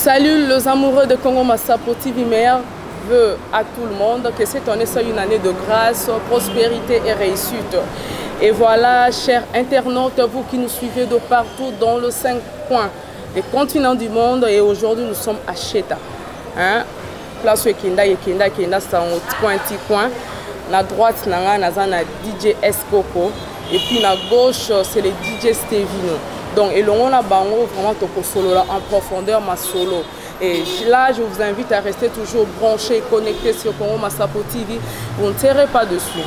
Salut les amoureux de Congo Massapo TV, meilleur vœu à tout le monde, que cette année soit une année de grâce, prospérité et réussite. Et voilà, chers internautes, vous qui nous suivez de partout dans les 5 coins des continents du monde, et aujourd'hui nous sommes à Cheta. Hein? Place où Kenda, c'est un petit coin. À droite, on a DJ Escoco, et puis à gauche, c'est le DJ Stevino. Donc, et l'on a vraiment solo là, en profondeur ma solo. Et là, je vous invite à rester toujours branchés, connectés sur Congo Massapo TV. Vous ne tirez pas dessus.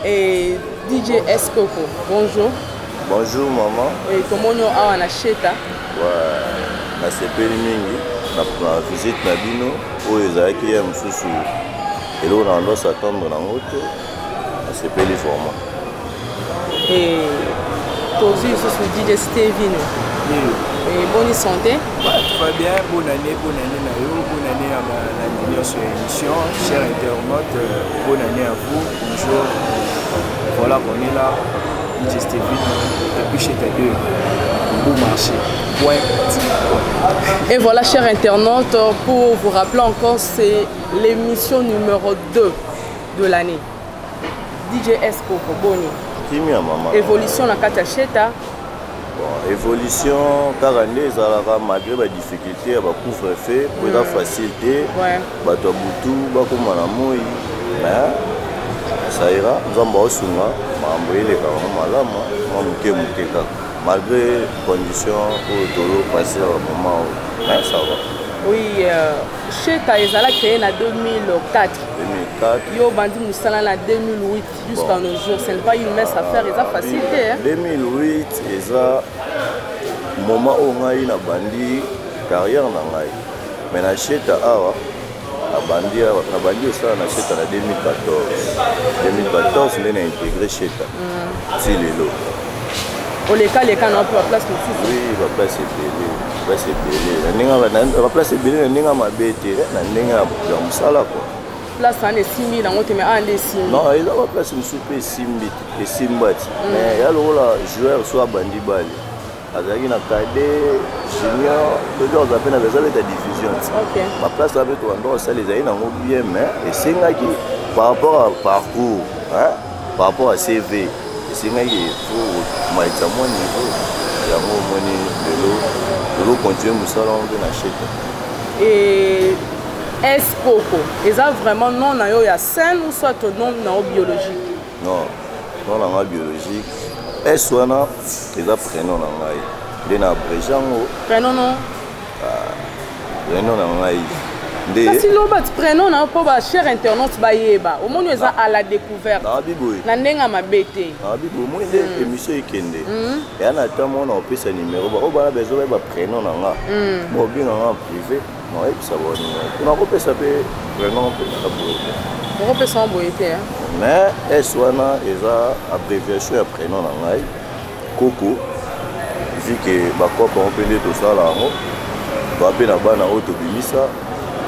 Et DJ Escoco, bonjour. Bonjour maman. Et comment on a Cheta? Ouais, c'est mingi. La visite na bino o ezaki ya mususu elo na ndo s'attendre na ngoto c'est peli format. Et Tozi sur DJ Stevino. Et bonne santé. Tout va bien, bonne année na yo, bonne année à la sur l'émission, chers internautes, bonne année à vous. Bonjour. Voilà qu'on est là, DJ Stevino, depuis chez ta deux, bon marché. Et voilà, chers internautes, pour vous rappeler encore, c'est l'émission numéro 2 de l'année. DJ Escoco, Boni. Évolution dans Katacheta. Bon, évolution, car malgré les difficultés, il couvre-feu, pour la facilité, ça ira, nous avons malgré les conditions où tout le passé au moment où ça va. Oui, chez Taïzala créé en 2004. 2004. Yo bandi Moussala en 2008 jusqu'à nos jours. Ce n'est pas une mince affaire, ils ont facilité. Hein? 2008, c'est le moment où on a eu bandi carrière. Mais na Cheta awa, la bandi aussi na Cheta en 2014. 2014, on a intégré Cheta. C'est le lot. Au les cas, on peut la place aussi. Oui, la place est belle. La place est belle. La place est belle. La place est belle. Place en est 6 000, on te met en est 6 000. Non, il y a la place où on 6 000 et 6 000. Mais il y a le joueur soit bandi bali. Il y a cadet, junior, tout le monde a besoin de la division. La place là, on ça les aïe bien, mais c'est par rapport au parcours, par rapport à CV. C'est un niveau, de l'eau continue à nous et Escoco, est-ce vraiment non na scène ou soit non biologique? Non, non biologique. Est-ce na est prénom na ngai. De na brejango. Prénom non. Prénom na ngai. Kasi loba prénom na po ba cher internaute ba yeba. Au moins eza à la découverte. Na ndenga mabete. Na bibo mo inde émission ikende. Et en attendant on peut sa numéro ba o ba besoin ba prénom na nga. Mo bien en privé. Non, et ça va on a copié ça pe prénom pe na boye. On peut s'en boyete hein. Mais eswana eza abréviation ya prénom na ngai. Coco. Vu que ba copa on peut tout ça là ngo. Ba pe na bana auto bimisa.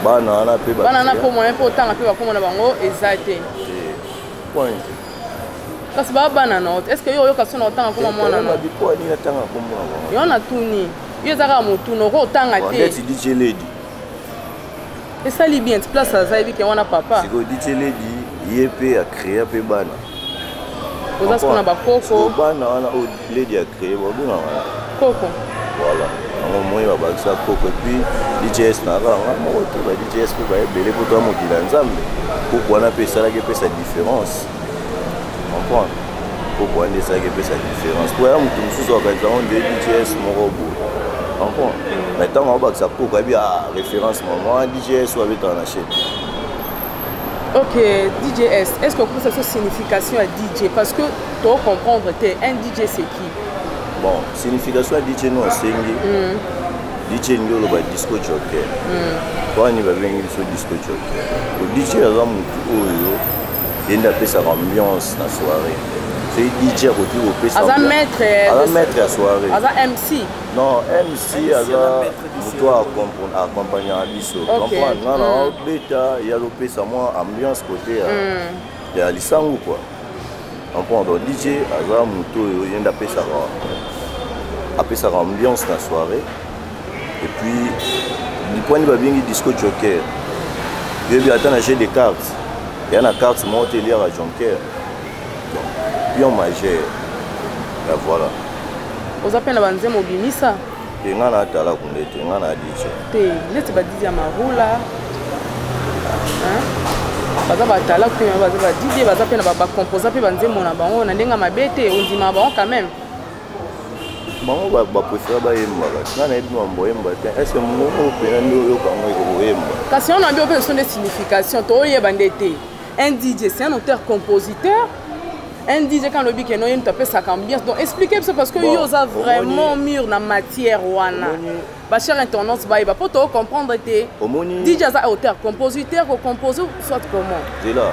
Banana pour moi pour tant que comme on a bango exacté. Point. Parce que banana est-ce que yo ka sona tant comme moi na. Ba biko ni na tanga comme moi. Yo na tuni. Yo zaka mutu no ko tanga te. On dit DJ Lady. Et ça li bien place ça ça que on a papa. C'est que DJ Lady yep a créé pe bana. Vous avez ce qu'on a ba Coco. Bana on Lady a créé ba buna. Coco. Voilà. Moi je vais ça Coco puis DJS na nga moi to ba DJS pe ba belé pour toi mokila nzambe pourquoi na pe ça la que pe sa différence comprendre pourquoi on ça que pe sa différence pour ya mutu mususu akaza on de DJS mo robo comprendre maintenant on va ça Coco bien référence maman DJS ou avec en achète. Ok, DJS, est-ce que vous avez une signification à DJ parce que tu dois comprendre un DJ c'est qui? Bon, signification à DJ non c'est DJ Ndolo ba disco jockey. Toi ni ba vengi so disco jockey. Le DJ a mutu oyo enda pesa ambiance na soirée. c'est DJ côté au PC. Aza maître à soirée. Aza MC. Non, MC aza toi accompagner à biso. Comprendre non beta il y a le PC moi ambiance côté il y a lisangu quoi. Comprendre DJ aza moto yenda pesa apesa ambiance na soirée et puis du point de vue disco joker. Il y a un jeu de cartes. Il y a une carte montée à Jonker. Pion majeur. Et voilà. Vous appelez la bande Mobimisa? Et on a tala kundete, on a DJ. Té, laisse pas DJ Marula. Hein? Baza batala ku baza ba DJ baza pe na ba composer pe bande mona bango na ndenga mabete ondima bango quand même. Bango ba préférer ba yemba. Na na ebi mambo yemba te. Est-ce que mo pe na ndo yo kango ko yemba? Kasi on a bien besoin de signification. To yebande te. Un DJ, c'est un auteur-compositeur. Un DJ, quand le bic est noyé, il tape sa ambiance. Donc, expliquez ça parce que il y a vraiment mûr dans la matière. Ma chère internaute, pour te comprendre, DJ est auteur-compositeur, composer, soit comment. C'est là.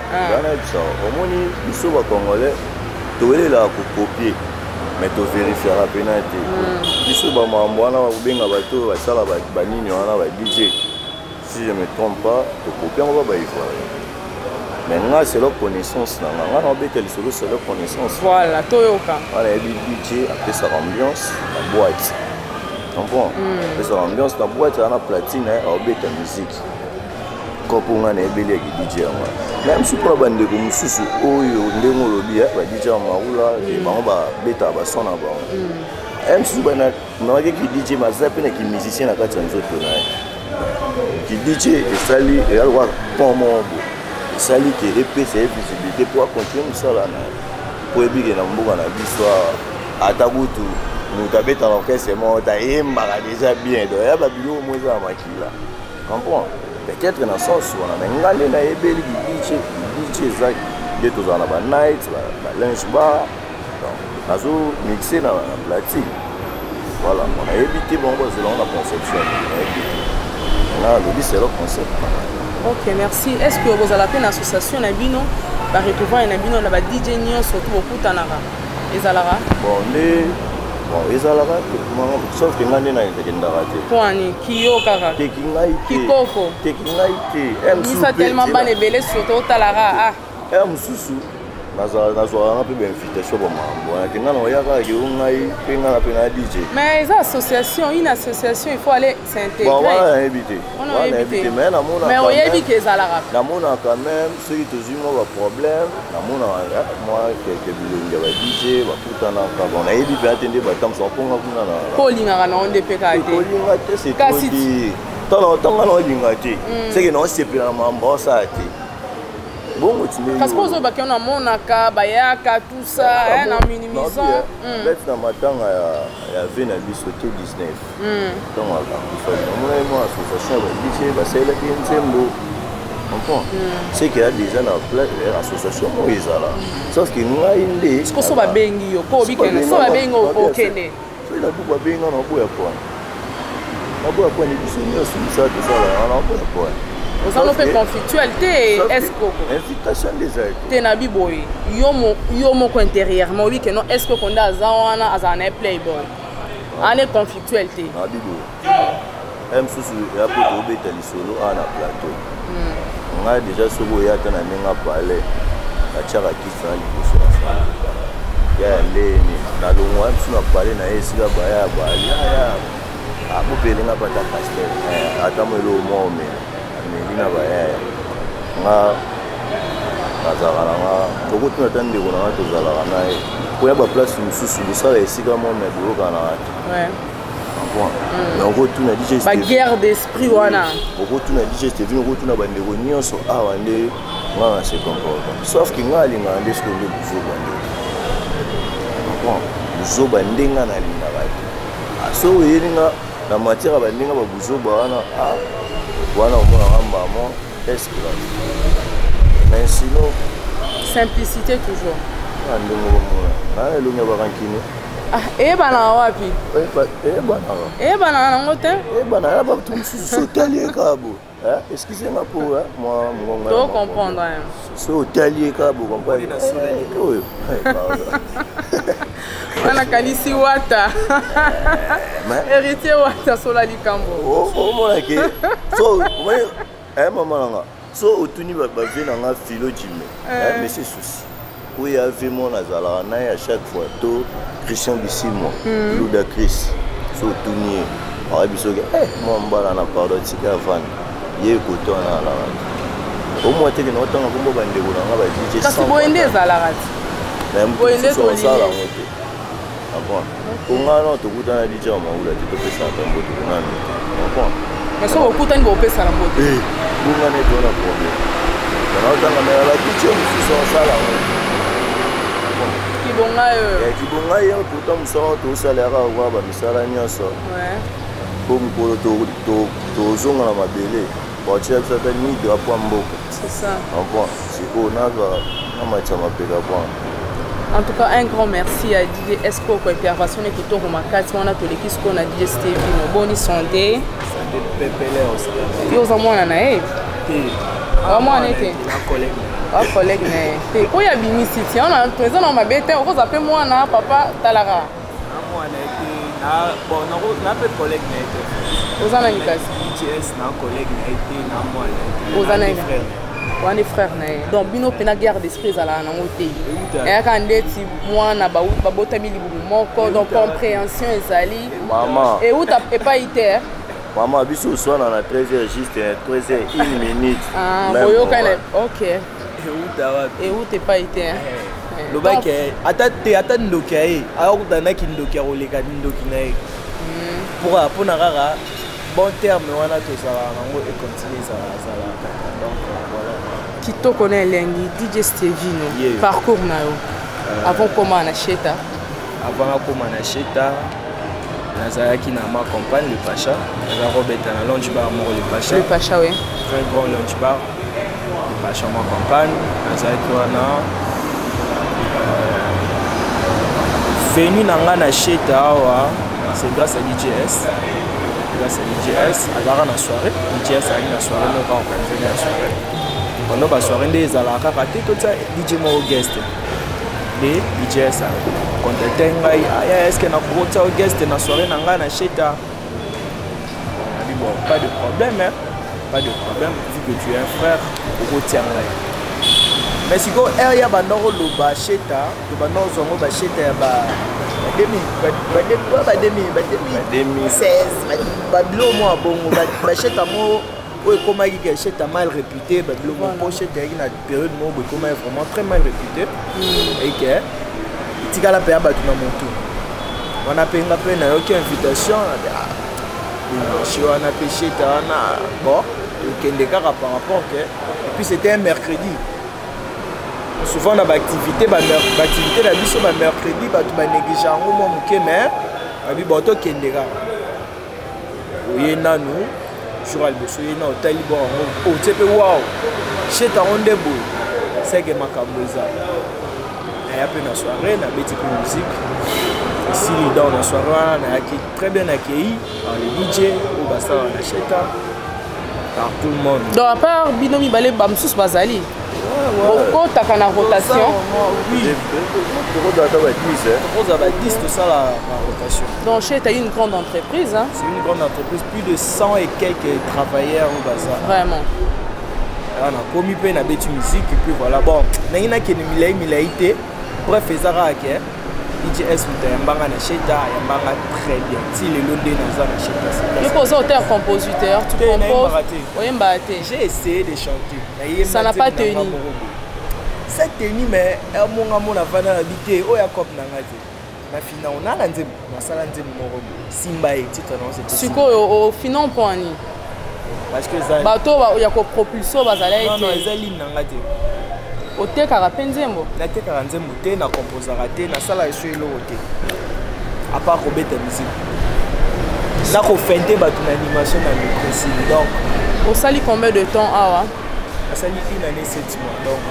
Ils sont congolais. Tu es là pour copier, mais tu vérifies la pénalité. Ils sont DJ. Si je ne me trompe pas, tu copies, on va y voir. Maintenant, c'est leur connaissance. On a c'est leur connaissance. Voilà, Toyoka. On a dit DJ, après sa ambiance, la boîte. Tu comprends? Après sa ambiance, la boîte, on a platine, on a la musique. Quand on a un DJ, même si on a un DJ, on a DJ, on a bêta, son avant. Même si on a un DJ, on a un musicien, on a un DJ, et sali, et alors, pour moi. Sali qui répète ses visibilités pour continuer ça là pour éviter na mboka na l'histoire atabutu mutabeta na orchestre monta yemba déjà bien donc ya ba bilo mo za makila comprends peut-être dans sens on a ngale na ebeli DJ Zach de tous na ba night ba lunch bar donc azo mixer na platine voilà on a évité bon selon la conception là le c'est le concept. Ok, merci. Est-ce que vous avez une association Nabino va retrouver un Nabino na ba DJ Nyon surtout beaucoup tanara. Ezalara. Bon, ezalara sauf que ngane na ndenda raté. Kwani kiyo kaka. Tekingai. Kikoko. Tekingai te. Nous ça tellement ban ebele surtout talara ah. Mususu. Nazo un peu d'invitation pour moi. Bon, que ngana oyaka ke ngai pe ngana pe na DJ. Mais les associations, une association, il faut aller s'intégrer. Bon, on a invité. On a invité. Mais on y a invité Zalara. Namona quand même ceux qui te disent moi problème, namona moi quelques bilonga ba DJ, ba kutana ka bon. Na yebi pe atende ba tam so ponga kuna na. Kolinga na onde pe ka te. Kolinga te c'est tout. Tala na linga te. C'est que non c'est pela mambo ça te. Parce que vous avez un monaka, bayaka, tout ça, en minimisant. Là, dans ma temps, il y avait une bisoté 19. Donc, il fallait une association avec DJ, c'est là qui est un c'est qu'il y a déjà dans l'association Moïse là. Sauf que nous avons une idée. Est-ce que ça va bien? Il y a des gens qui ont été là. Il y a des gens qui ont été là. Vous avez fait conflictualité, est-ce que invitation des aides. Tenabi boy, yomo intérieurement oui que non est-ce que qu'on a zawana azana playboy. Ane conflictualité. Nabi boy. Même sous ya pour obéter les solo à la plateau. On a déjà sobo ya tana menga parler. La chara qui fait les choses. Ya leni na longwa msuna parler na esika baya ya. Apo pele na bata pastel. Atamelo mo me. Melina baya nga bazala nga beaucoup de temps de on a tous ala na ko ya ba place mususu busala esika mo me buloka na ouais bon na ko tuna DJ ba guerre d'esprit wana ko tuna DJ Steven ko tuna bande ko nyonso awa nde nga se comporte sauf que nga linga nde ce que le buzo bande bon buzo bande nga na linga ba aso yelinga na matière bande nga ba buzo bana voilà, on va vraiment esclave. Mais sinon, simplicité toujours. eyebana wapi eyebana nango te eyebana ya bato mosusu otali kaka bo excuse nga po mongonga to comprendre so otali kaka bo comprendre oyo wana kanisi wata héritier wata sola likambo omonake so mama nanga so otuni bavie nanga filo jime mais c'est souci oyo ave mo nazalaka na ye à chaque fois to Christian Bisimo Luda Chris so otuni ye arabi soki mwa mbala na pardon tika avani ye koto wana alaka omwa teke na otanga kombo bandeko nanga ba DJ kasi boye nde ezalaka ti boye nde tosala yango te ongana tokutana DJ ya maula te topesaka mbote kunani mais so okutani bopesana mbote bongana etona problème naotanga mela ba DJ mosusu osala yango kibonga ye pourtant mosala tosalaka kwa bamisala nyonso po mokolo tozonga na mabele batia biso ata ni drapo ya mboka sikoyo nazwa na matya mapeka bwana. En tout cas, un grand merci à DJ Esco pour l'intervention et qui tourne ma carte. On a tous les qui sont à DJ Stevie. Bonne santé. Santé pépélé aussi. Et aux amours, on a eu. Comment on était? Un collègue. Quand il y a Bimi City, on a présent dans ma bête. On vous appelle moi, papa Talara. Moi, on a été. Bon, on a un peu de collègues. Aux amis, DJS, un collègue, aux amis. On est frères. Donc, bino pena guerre d'esprit à la nangote. Et quand ndeti mwana ba bota mili moko donc compréhension ezali. Maman. Et où t'as pas été? Maman biso soir na 13h juste 13h 1 minute. Ah, boyo kana. OK. Et où t'es pas été? Le bac ata ndokaye. Alors dana ki ndokia oleka ndoki na ye. Pour na rara bon terme wana to ça nango et continuer ça donc voilà. Kito connaît lengi DJ Stevino parcours na yo avant comment na cheta nazalaki na ma compagne le Pacha na Robert na lounge bar mo le Pacha oui très grand lounge bar le Pacha ma compagne nazalaki wana venu nanga na cheta awa c'est grâce à DJS azalaka na soirée DJS ali na soirée moko organisé na soirée pendant la soirée des alaka raté tout ça DJ mo guest de DJS contacté ngai est-ce que na kota guest na soirée na nga na cheta bon pas de problème vu que tu es un frère au tient ngai mais si go area bandoro lo ba cheta to bandoro zongo ba cheta ba 2016 ba bilo mo abongo ba cheta mo oui, comme il est mal réputé, le pochette est une période où il est vraiment très mal réputé. Et que il y a la paix à battre dans mon tour. On a payé aucune invitation. On a pêché, bon, il y a par rapport. Et puis c'était un mercredi. Souvent on a des activités, la vie sur le mercredi, on a négligé un moment, mais on a dit, bon, il y a oui, nous. Jour alboso yena otali bon o tepe wow cheta onde boy c'est que makamboza et après la soirée na beti pour musique ici dans la soirée on a été très bien accueilli par les DJ au basa na cheta par tout le monde donc à part binomi balé bamsus bazali beaucoup t'as na rotation oui on a 10 tout ça la rotation donc Cheta est une grande entreprise hein c'est une grande entreprise plus de 100 et quelques travailleurs au bazar vraiment on a commis peine à bêtu musique et puis voilà bon n'a qui ne milaité bref ezara ke DJS mutayambanga na Cheta yambanga très bien si le londé na za na Cheta tu poses auteur compositeur tu composes oyembate j'ai essayé de chanter ça n'a pas tenu cette tenue mais mon avant habité o Jacob nangati na fina on a lanze masala nze moko simba et titre non c'est siko au finon point ni parce que ça bato ya ko propulsion bazala été non ezali nangati otekaka mpe nzembo natekaka nzembo te na composaka te nasala eso eloko te à part kobeta musique na kofente bato na animation na microsine donc osali combien de temps awa asali 1 année 7 mois donc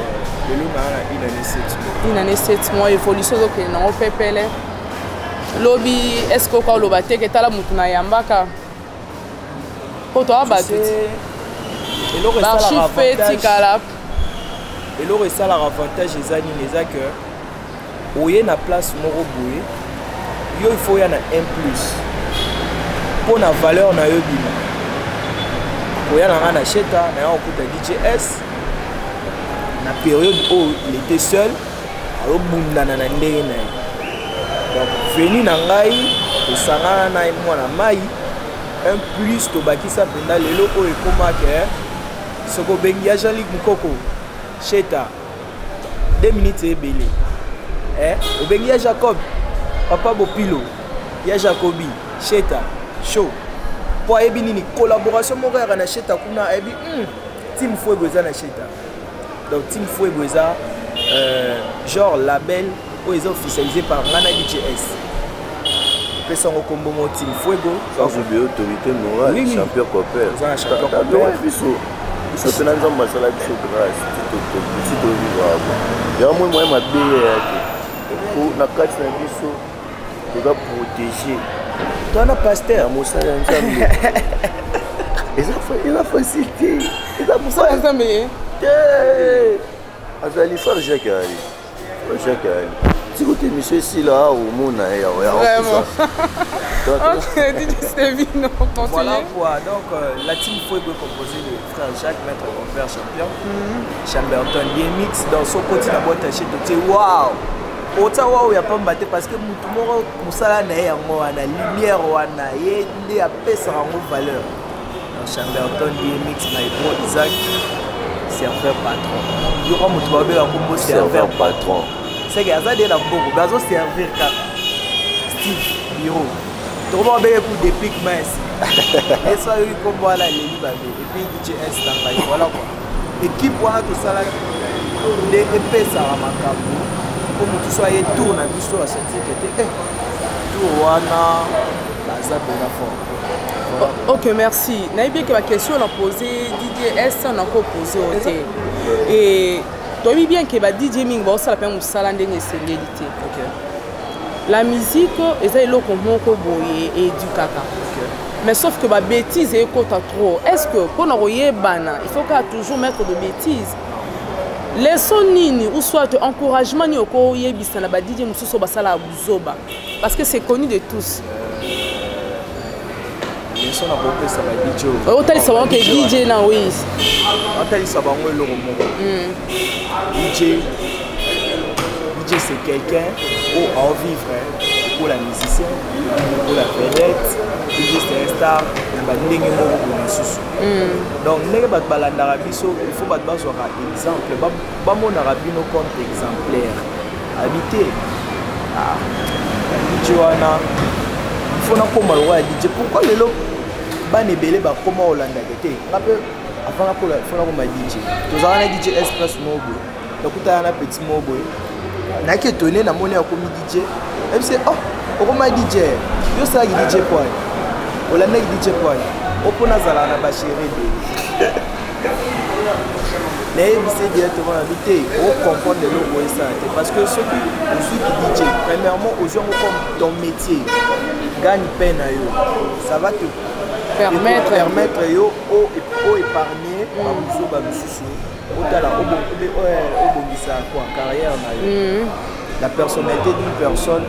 le long na 1 année 7 mois 1 année 7 mois évolution donc na opepele Lobby, est-ce que quand l'obate que t'as la moutuna yambaka? Pour toi, battu. Et l'autre ça l'avantage. Et l'autre ça l'avantage des années les a que où y a na place moro boué, yo il faut y en a un plus. Pour la valeur na yo bima. Pour y en a na cheta, na yo kuta DJS. Na période où il était seul, alors bunda na ndenge na. Donc venu na ngai, to sangana na mwana mai. Un plus to bakisa penda lelo o ekoma ke soko bengi ya Jean-Luc Mukoko Cheta 2 minutes ebele o bengi ya Jacob Papa Bopilo ya Jacobi Cheta show po ebi nini collaboration moko ya na Cheta kuna ebi Team Fuego za na Cheta. Donc Team Fuego za genre label ou est officialisé par Ngana DJS. Personne au combo mon Team Fuego. Sans oublier autorité morale, oui, champion copère. Champion copère. Ils sont dans un masala qui se grâce. Tout au vivre. Il y a moi ma bille. Pour la carte de biso, tu dois protéger. Tu as un pasteur. Moussa Nzambe. Il a facilité. Il a Moussa Nzambe. Azali faire Jacques Ali. Jacques Ali. Si vous êtes monsieur ici là, au monde, vraiment. Ok, DJ Stevino, continue. Voilà quoi. Donc la team Fuego composée de frère Jacques, maître compère champion, Chamberton, DMX dans son côté la boîte à chez toi. Waouh! Autant waouh, il n'y a pas battu parce que tout le monde a la lumière, on a des apaises en valeur. Donc Chamberton, DMX, Maïbro, Isaac, serveur patron. Il y aura un serveur patron. C'est que ça de la bourre, bazo servir car Steve Bureau. Tout le monde a pour des pics minces. Et ça il comme voilà les libres et puis DJS dans la voilà quoi. Équipe voilà tout ça là les épées ça va macabre. Comme tout ça est tourne à biso à cette était tout wana la za de la forme. Ok, merci. Naïbi que la question on a posé DJS on a posé et tu vois bien que le DJ Ming va aussi la peine de s'allander une célérité. La musique, c'est là qu'on et du caca. Mais sauf que la bêtise est trop. Est-ce que pour nous il faut toujours mettre de bêtises? Laissons nini ou soit encouragement ni au ko yebisa na ba DJ mususu basala buzoba parce que c'est connu de tous. Laissons la popé ça va DJ. Autant ça va que DJ na oui. Autant ça va ngwe lo mo. DJ c'est quelqu'un où en vivre pour la musicien, pour la vedette. DJ c'est un star, il y a donc il faut que exemple, il compte exemplaire. Habiter. Il faut que pourquoi les lots comment on l'a dit avant la DJ. Tu as un DJ Express Mobile. Donc tu as un petit mobile. Na qui étonné na monnaie comme DJ. Même c'est oh, comment DJ. Yo ça DJ point. On l'a DJ point. On na zala na ba chérie de. Mais c'est directement invité. On comprend de l'eau ça parce que ceux qui DJ, premièrement aux gens comme ton métier gagne peine à eux. Ça va te permettre yo au épargner par muso ba mususu. Carrière, la personnalité d'une personne,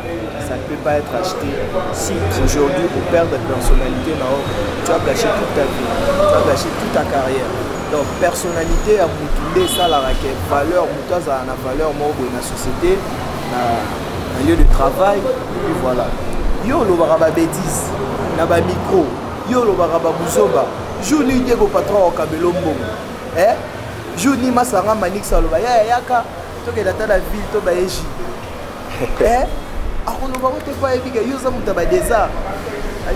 ça ne peut pas être acheté. Si aujourd'hui on perd de personnalité, tu as gâché toute ta vie, tu as gâché toute ta carrière. Donc personnalité à Moutoundé, ça la valeur, Moutaz a une valeur dans la société, dans un lieu de travail, et puis voilà. Yo le baraba bêtise, na ba micro, yo le baraba buzoba, jouni Diego patron au Kabelombo. Jouni Masanga Manik Saloba yaka toke data la ville to baeji akoloba wote kwa ebiga yuza mutaba deza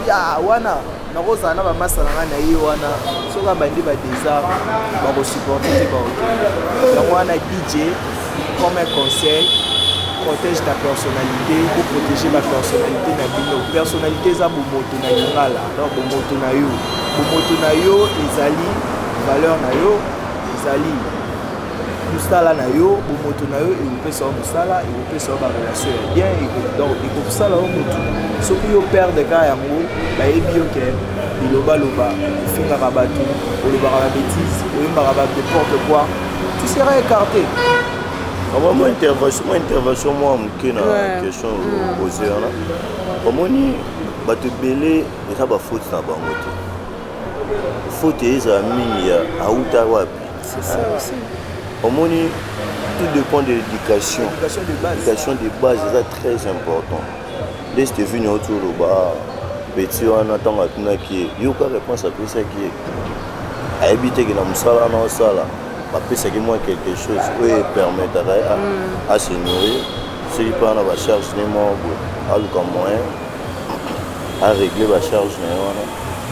ya wana na roza na ba masanga na yi wana soka bandi ba deza ba ko supporter ba ok donc wana DJ comme un conseil protège ta personnalité pour protéger ma personnalité na bino personnalité za moto na ngala donc moto na yo ezali valeur na yo Zali, Moussala na yo, Bomoto na yo, et vous pouvez savoir Moussala, et vous pouvez savoir la relation bien, et donc, et comme ça, là, on Ce qui est père de cas, il loba, finga rabatou, ou le baraba bêtise, ou le baraba n'importe quoi, tu seras écarté. Moi, intervention, moi, je une question posée. Comment tu as belé et tu as faute dans la faute est à Outawapi. C'est ça aussi. Comment tout dépend de l'éducation. L'éducation de base est très important. Laisse-te venir autour du bar. Petit, on attend qui est. Il y a une réponse à tout ça qui est. À éviter que la moussala non sala. Après, c'est moi quelque chose qui permettrait à se nourrir. Si il prend la charge, à moyen à régler la charge.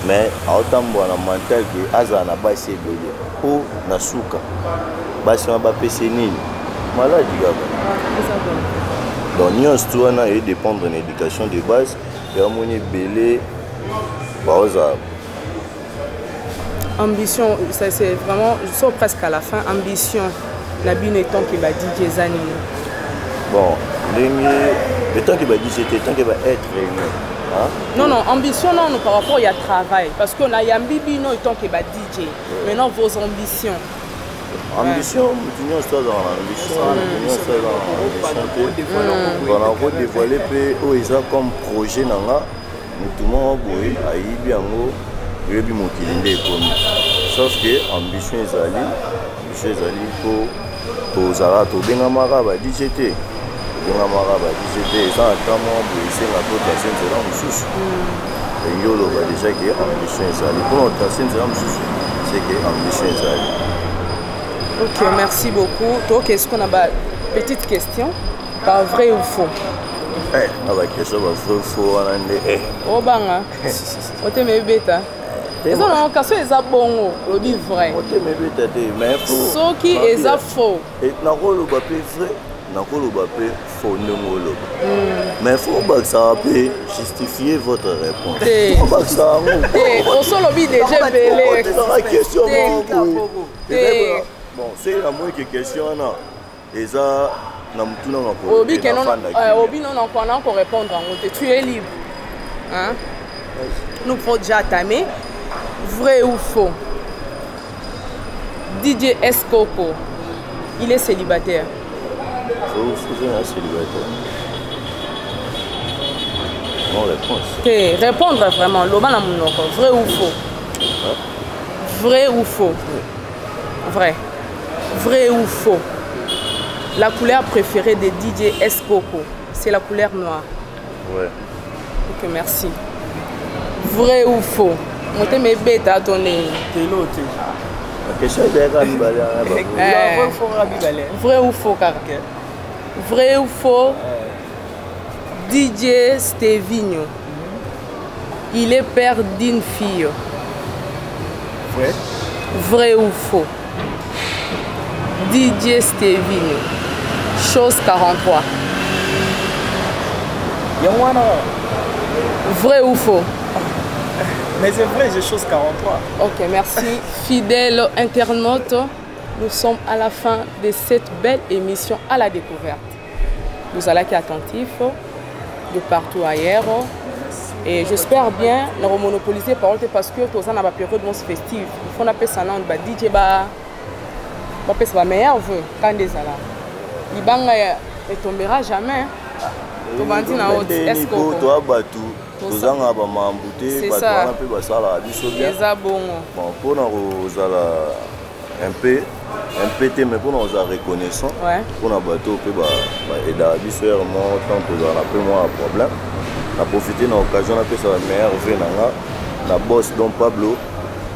Mais autant de mental que Aza n'a pas essayé de dire. Ou Nasuka. Basi on va passer nini. Malade, donc, nous devons dépendre de l'éducation de base. Et on est belé. Ambition, c'est vraiment, je sors presque à la fin. Ambition, la bine étant qui va dire des années. Bon, le temps qui va dire c'était le temps qui va être réuni. Hein? Non, non, ambition, non, par rapport, il y a travail. Parce qu'on a Yambibi, non, étant qui va DJ. Maintenant, vos ambitions. Ambition, nous sommes dans l'ambition. On a dévoilé comme projet. Nous avons sauf que l'ambition est allée pour les DGT. Ok, merci beaucoup. Donc, est-ce qu'on a une petite question? Pas vrai ou faux? Question vrai ou faux? Oh, banga. On te met bêta. Ils ont un cas, ils ont bon, le dit vrai. Mais ce qui est faux. Et vrai. Mais il faut que ça justifier votre réponse. Au sol, il déjà belé. Bon, c'est la moindre question. Et ça, Obi non encore répondre. Tu es libre. Hein? Nous pouvons déjà tamer. Vrai ou faux? DJ Escoco, il est célibataire. Célibataire. Non, réponse. Répondre vraiment. Vrai ou faux? Vrai ou faux? Vrai. Vrai ou faux? La couleur préférée de DJ Escoco, c'est la couleur noire. Ouais. Ok, merci. Vrai ou faux? On te met bête à ton nez. La question est vrai ou faux, car? Vrai ou faux? DJ Stevinho, il est père d'une fille. Vrai. Vrai ou faux? DJ Stevinho, chose 43. Vrai ou faux? Mais c'est vrai, j'ai chose 43. Ok, merci. Fidèles internautes, nous sommes à la fin de cette belle émission à la découverte. Nous allons être attentifs de partout ailleurs. Et j'espère bien nous monopoliser la parole parce que tous en a période festive. Il faut appeler ça DJ ba meilleur vœu quand des ala. Libanga ne tombera jamais. Tobandi na haute est-ce que toi batu tozanga ba mambuté ba twana pe ba sala biso bien. Eza bon. Bon pour nous ozala un peu mais pour nous reconnaissant. Pour na bateau pe ba eda biso vraiment tant que dans peu moins problème. Na profiter na occasion na pe ça meilleur vœu nanga na boss Don Pablo.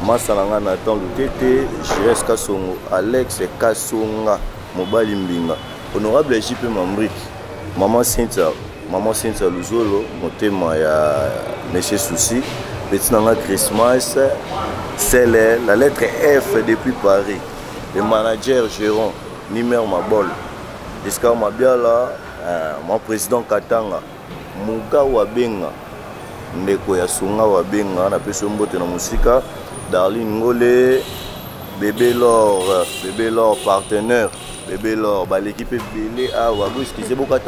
Masalanga Nathan Lutete, JS Kasongo, Alex Kasonga, Mobali Mbinga, honorable JP Mamrik, Maman Cynthia Luzolo, motema ya Monsieur Souci, petit nanga Christmas, c'est la lettre F depuis Paris, le manager Jérôme, Nimer Mabol, Escar Mabiala, mon président Katanga, Muga Wabenga, Ndeko ya Sunga Wabenga, na peso mbote na musika. Darlene Ngolé, Bébé Laure partenaire, Bébé Laure, l'équipe est belée à Wabouski, c'est beaucoup de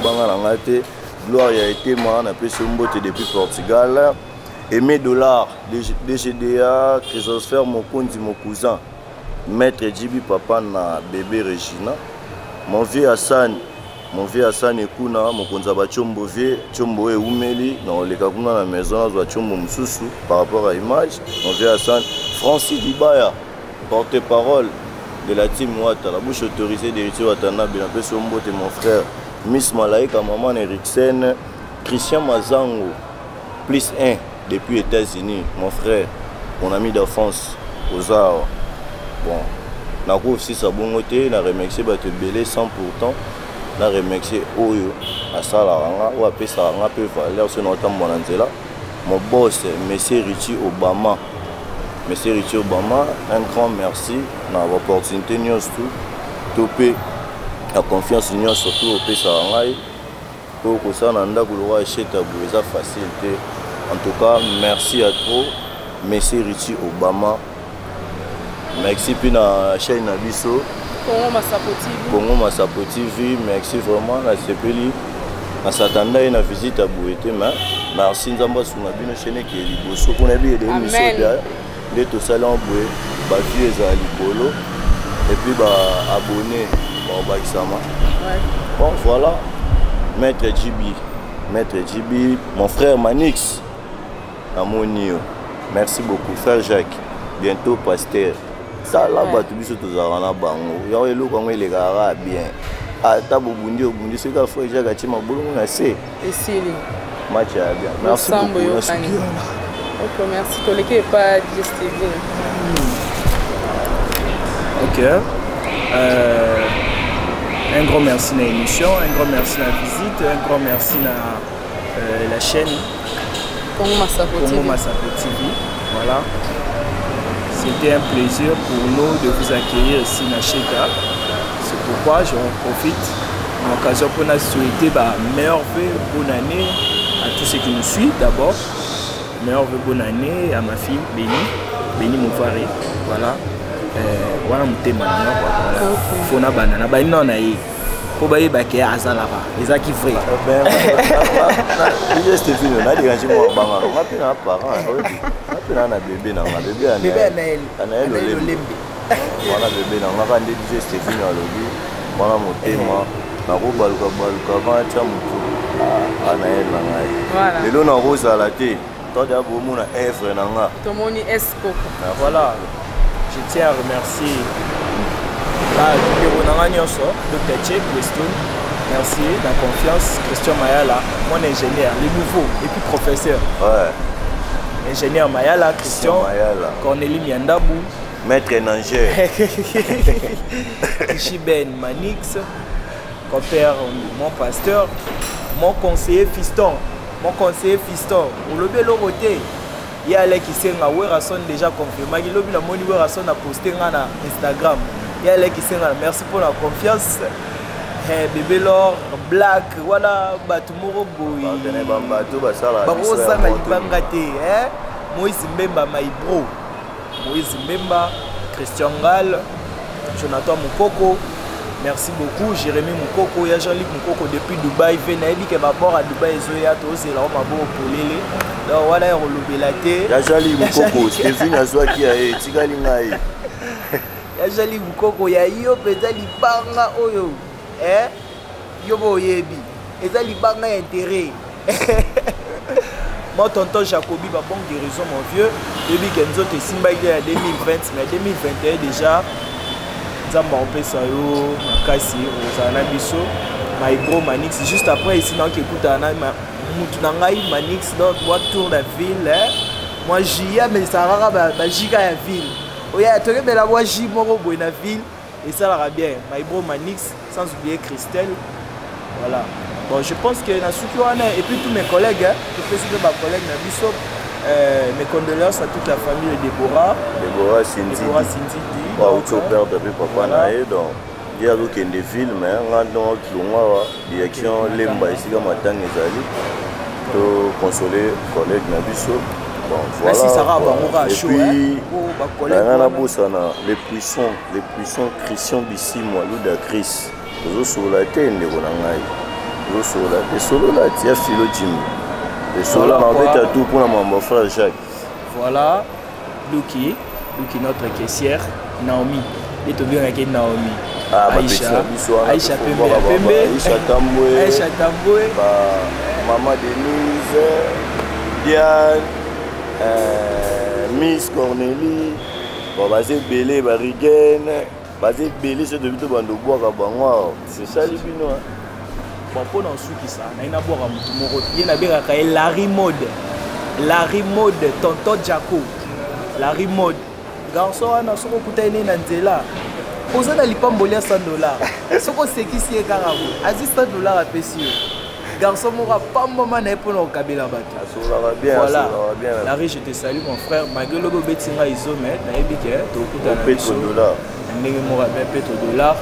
banga langate, Gloire a été man, appelé ce mbote depuis Portugal. Aimé Dollar, DGDA, Chrysosphère, mon cousin, mon cousin. Maître Djibi Papa na bébé Regina. Mon vieux Hassan Ekuna, mon konzaba Chombo vie, Chombo et Oumeli, dans les Kakuna la maison, on Chombo Msusu par rapport à l'image. Mon vieux Hassan, Francis Dibaya, porte-parole de la team Ouattara, la bouche autorisée d'héritier Ouattana, bien appelé Sombo et mon frère, Miss Malaika, maman Eriksen, Christian Mazango, plus 1 depuis les États-Unis, mon frère, mon ami d'enfance, Ozar. Bon, na aussi sa bonté, na remercié Bato Belé sans pourtant, na remercié Oyo, à Salaranga, ou à Pesaranga, peu valeur, ce nom Bonanzela. Mon boss, Monsieur Richie Obama. Monsieur Richie Obama, un grand merci dans l'opportunité, nous tout, topé, la confiance, nous surtout au Pesaranga. Pour que ça, nanda couloir chez Tabou, ça facilité. En tout cas, merci à trop, Monsieur Richie Obama. Merci pour la chaîne Nabiso. Congo Massapo TV. Merci vraiment. La CPLI. On s'attendait à une visite à Bouété. Merci Nzamba sur la chaîne qui est libre. On a vu des émissions. Les tout salons Boué. Bafi et Zalikolo. Et puis abonné. Bon voilà. Maître Djibi. Mon frère Manix. Amonio. Merci beaucoup. Frère Jacques. Bientôt pasteur. Ça là bas tout biso tozarana bango ya elo kongo ele gara bien ata bobundi ce qu'a fait Jacques Chima bolongo na se esili match ya bien merci beaucoup merci collègue pas DSTV. OK, un grand merci à l'émission, un grand merci à la visite, un grand merci à la chaîne Congo Massapo TV. Voilà. C'était un plaisir pour nous de vous accueillir ici à Cheka. C'est pourquoi j'en profite de l'occasion pour nous souhaiter meilleure vœux, bonne année à tous ceux qui nous suivent d'abord. Meilleure vœux, bonne année à ma fille Béni Moufaré. Voilà. Voilà mon thème. Fona banana. Non, pour bailler baquer à Zalava. Les acquis vrais. Je suis venu, on a dégagé mon banc. On a pris un parent. On a un bébé, on a un bébé. On a bébé, on a un DJ Stéphane à l'objet. On a mon thème. On a un baluka, et là, on a rose à la thé. Toi, tu as beaucoup de F. Voilà. Je tiens à remercier Dr. Tchek Weston, merci, la confiance, Christian Mayala, mon ingénieur, le nouveau, et puis professeur. Ouais. Ingénieur Mayala, Christian Mayala. Cornélie Miandabou, Maître Nanger. Chiben Manix, compère mon pasteur, mon conseiller fiston, pour le bel voté. Il y a les qui sont déjà confirmé, il y a les qui sont posté sur Instagram. Il y a les qui sont merci pour la confiance. Bébé Lor, Black, voilà, Batumoro Boy. Barosa Maïbangate, Moïse Mbemba Maïbro, Moïse Mbemba, Christian Gal, Jonathan Moukoko. Merci beaucoup, Jérémy Moukoko, il y a Jean-Luc Moukoko depuis Dubaï. Il dit que d'abord à Dubaï, il y a tous les hommes pour Lélé. Donc voilà, il y a Rolobelate. Il y a Jean-Luc Moukoko, Stéphane Azouaki, Tigalingaï. Il y a Jean-Luc Moukoko, il y a Yope, il y a Libanga Oyo. Yobo Yebi. Il y a Libanga intérêt. Moi, tonton Jacobi, bon guérison, mon vieux. Depuis Kenzo, tu es Simba, il y a 2020, mais 2021 déjà. Zamba Opesayo, Makasi, Rosana Bisso, Maïbro, Manix. Juste après, ici, on écoute Moutunangaï, Manix, dans le tour de la ville. Moi, j'y ai, mais ça va, giga la ville. Oui, tu as la voix J, Moro, la ville. Et ça va bien. Maïbro, Manix, sans oublier Christelle. Voilà. Bon, je pense que dans ce qui et puis tous mes collègues, je peux citer ma collègue Nabisso. Mes condoléances à toute la famille de Déborah. Déborah Cindy. Au père depuis papa naé donc il y a d'autres des films mais on a direction Lemba ici comme matin ezali to consoler collègue Nabiso. Bon voilà. Et puis on a bossé les puissants Christian Bissimo Luda Chris. Ozo sur la tête de bonangai. Le solo là, tu as philo Jimmy. Le solo là, on va tout pour mon frère Jacques. Voilà, Luki notre caissière, Naomi. Et tu viens avec Naomi. Aïcha Pembe, Aïcha Tamboué, Maman Denise, Diane, Miss Cornélie, Basé Belé, Barigen, Basé Belé, c'est de Bandobois à Bangois. C'est ça les binois. Bon, pour nous qui ça, il y a un peu de Larry Mode, Tonton Jaco, Larry Mode. Garçon, on a souvent coûté une nanzela. Posez dans l'ipambolia $100. Ce qu'on sait qu'ici est carabo. Aziz $100 à Pessio. Garçon, on va pas moment pour nous Kabila Bato. Voilà. Larry, je te salue mon frère. Malgré le Betinga Isomé, Naïbike, tu as $100. $100.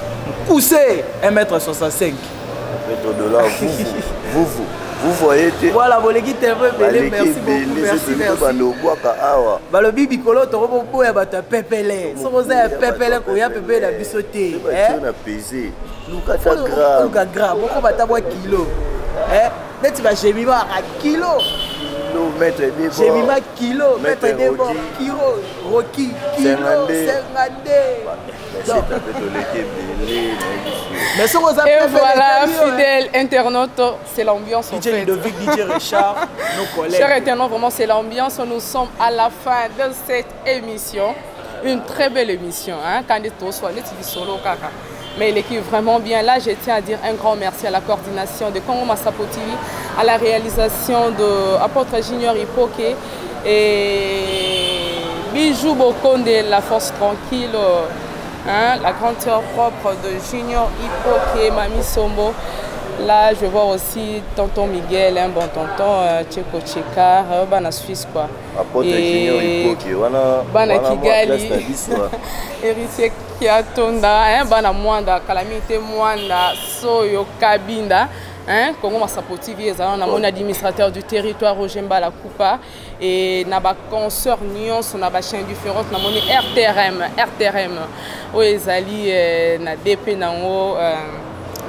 Poussez 1m65. $100, vous voyez. Voilà, vous les tellement belé, merci beaucoup, merci. Le bibi kolo, tu as un pépélé. Si vous avez un pépélé, vous avez un pépélé de bissoté. Tu as pesé. Lucas grave, vous avez un kilo. Tu vas j'ai mis un kilo. J'ai mis un kilo, maître des bords, Rocky, kilo, 50. Et voilà, fidèles internautes, c'est l'ambiance en fait. DJ Richard, nos collègues. Chers internautes, vraiment c'est l'ambiance. Nous sommes à la fin de cette émission. Une très belle émission. Quand on soit solo kaka. Mais l'équipe vraiment bien. Là, je tiens à dire un grand merci à la coordination de Congo Massapo TV, à la réalisation de Apôtre Junior Ipoké et Bijou Bokonde, la force tranquille. La grande sœur propre de Junior Ipoké, Mami Sombo. Là, je vois aussi tonton Miguel, un bon tonton, Tcheko Tcheka, Bana Suisse quoi. Junior Ipoké, Bana Kigali, héritier Kiatonda, Bana Mwanda, Calamité Mwanda, Soyo Kabinda. Congo Massapo TV, mon administrateur du territoire Roger Mbala Koupa et naba consoeur nuance on a chaîne différente na mon RTRM o ezali na DP nango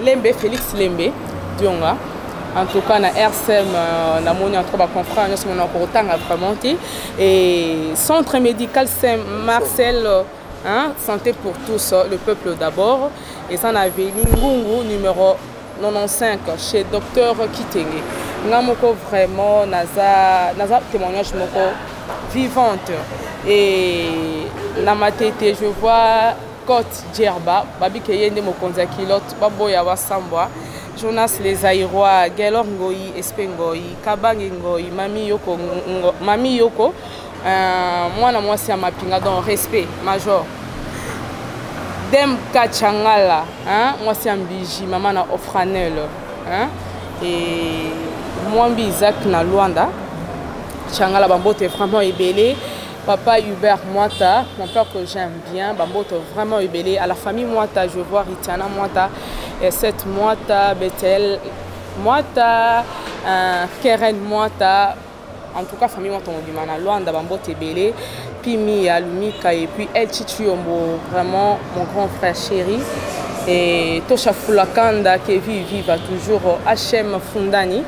Lembe Félix Lembe Dionga en tout cas na RCM na mon entre ba confrère nous on encore autant vraiment et centre médical Saint-Marcel santé pour tous le peuple d'abord et ça na veni Ngungu numéro 95 chez docteur Kitenge. Namoko vraiment naza témoignage moko vivante et na matete je vois Côte Djerba babi keyende mokonza kilote baboya wasambwa Jonas les Aïrois Gelor Ngoyi Espengoyi Kabangi Ngoyi Mami Yoko mwana mwasi ya mapinga dans respect major Dem Kachangala, moi c'est un biji, maman na Ofranel, et moi Isaac na Luanda, Changala Bambote est vraiment ébélé, papa Hubert Mwata, mon père que j'aime bien, Bambote vraiment ébélé, à la famille Mwata, je vois Ritiana Mwata, et cette Mwata, Bethel Mwata, Keren Mwata, en tout cas famille Mwata na Luanda, Bambote ébélé. Pimi Alumika et puis El Chichiombo, vraiment mon grand frère chéri. Et Tosha Fulakanda qui vive toujours HM Fundani.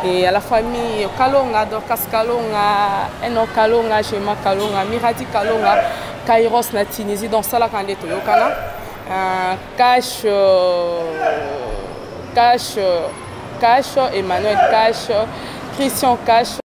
Et à la famille Kalonga, Dorcas Kalonga, Eno Kalonga, Shema Kalonga, Mirati Kalonga, Kairos na Tunisie, dans ça la Kandé Toyokana. Cash, Emmanuel Cash, Christian Cash.